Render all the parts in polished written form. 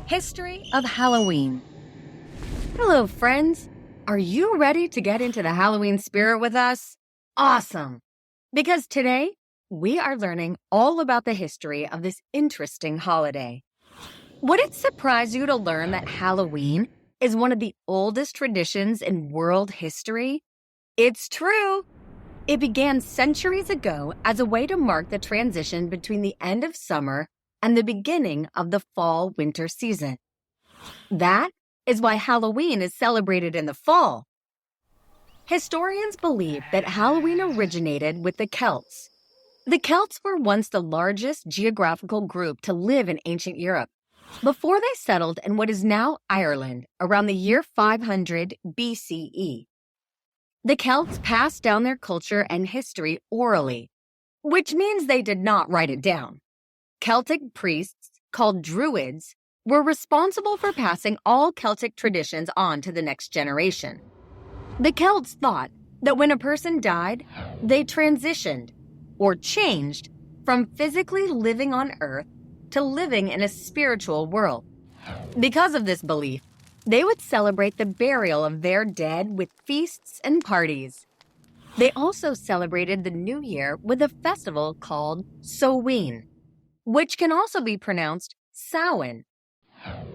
History of Halloween. Hello, friends. Are you ready to get into the Halloween spirit with us? Awesome! Because today, we are learning all about the history of this interesting holiday. Would it surprise you to learn that Halloween is one of the oldest traditions in world history? It's true! It began centuries ago as a way to mark the transition between the end of summer and the beginning of the fall-winter season. That is why Halloween is celebrated in the fall. Historians believe that Halloween originated with the Celts. The Celts were once the largest geographical group to live in ancient Europe, before they settled in what is now Ireland around the year 500 BCE. The Celts passed down their culture and history orally, which means they did not write it down. Celtic priests, called Druids, were responsible for passing all Celtic traditions on to the next generation. The Celts thought that when a person died, they transitioned, or changed, from physically living on Earth to living in a spiritual world. Because of this belief, they would celebrate the burial of their dead with feasts and parties. They also celebrated the New Year with a festival called Samhain, which can also be pronounced Samhain.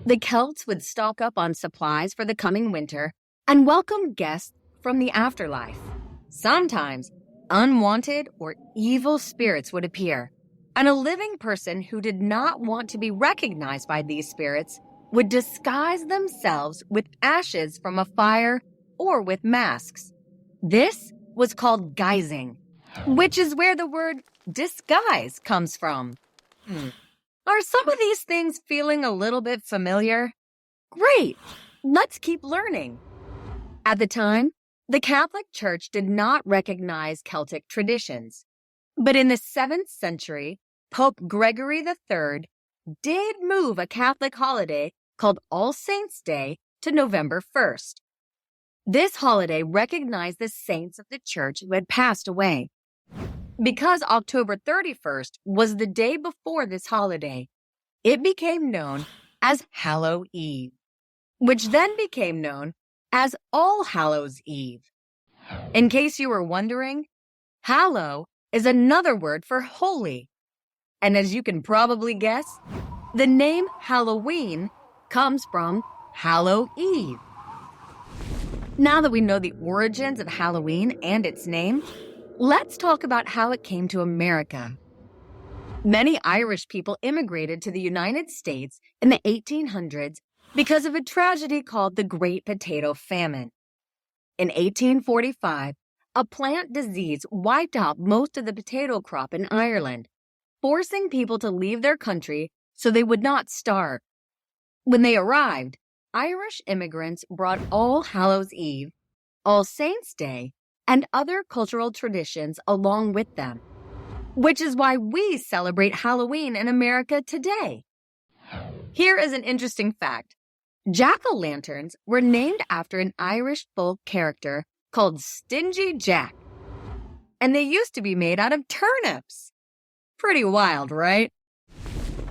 The Celts would stock up on supplies for the coming winter and welcome guests from the afterlife. Sometimes, unwanted or evil spirits would appear, and a living person who did not want to be recognized by these spirits would disguise themselves with ashes from a fire or with masks. This was called guising, which is where the word disguise comes from. Are some of these things feeling a little bit familiar? Great! Let's keep learning. At the time, the Catholic Church did not recognize Celtic traditions. But in the 7th century, Pope Gregory III did move a Catholic holiday called All Saints' Day to November 1st. This holiday recognized the saints of the Church who had passed away. Because October 31st was the day before this holiday, it became known as Hallow Eve, which then became known as All Hallows Eve. In case you were wondering, hallow is another word for holy. And as you can probably guess, the name Halloween comes from Hallow Eve. Now that we know the origins of Halloween and its name, let's talk about how it came to America. Many Irish people immigrated to the United States in the 1800s because of a tragedy called the Great Potato Famine. In 1845, a plant disease wiped out most of the potato crop in Ireland, forcing people to leave their country so they would not starve. When they arrived, Irish immigrants brought All Hallows Eve, All Saints' Day, and other cultural traditions along with them, which is why we celebrate Halloween in America today. Here is an interesting fact. Jack-o'-lanterns were named after an Irish folk character called Stingy Jack, and they used to be made out of turnips. Pretty wild, right?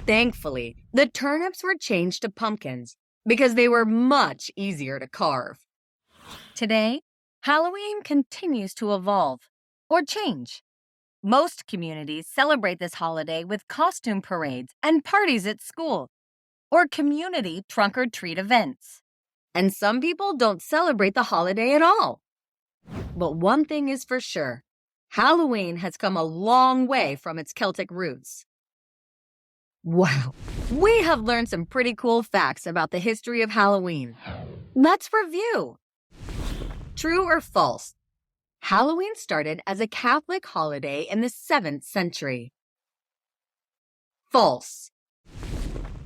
Thankfully, the turnips were changed to pumpkins because they were much easier to carve. Today, Halloween continues to evolve or change. Most communities celebrate this holiday with costume parades and parties at school, or community trunk-or-treat events. And some people don't celebrate the holiday at all. But one thing is for sure, Halloween has come a long way from its Celtic roots. Wow, we have learned some pretty cool facts about the history of Halloween. Let's review. True or false? Halloween started as a Catholic holiday in the 7th century. False.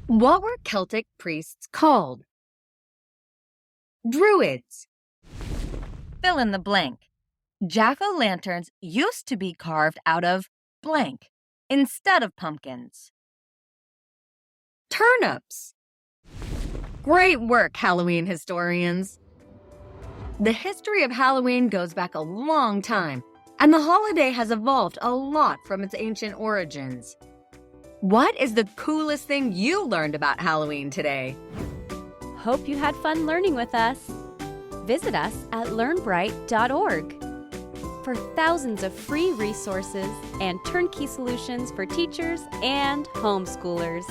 What were Celtic priests called? Druids. Fill in the blank. Jack-o'-lanterns used to be carved out of blank instead of pumpkins. Turnips. Great work, Halloween historians. The history of Halloween goes back a long time, and the holiday has evolved a lot from its ancient origins. What is the coolest thing you learned about Halloween today? Hope you had fun learning with us. Visit us at learnbright.org for thousands of free resources and turnkey solutions for teachers and homeschoolers.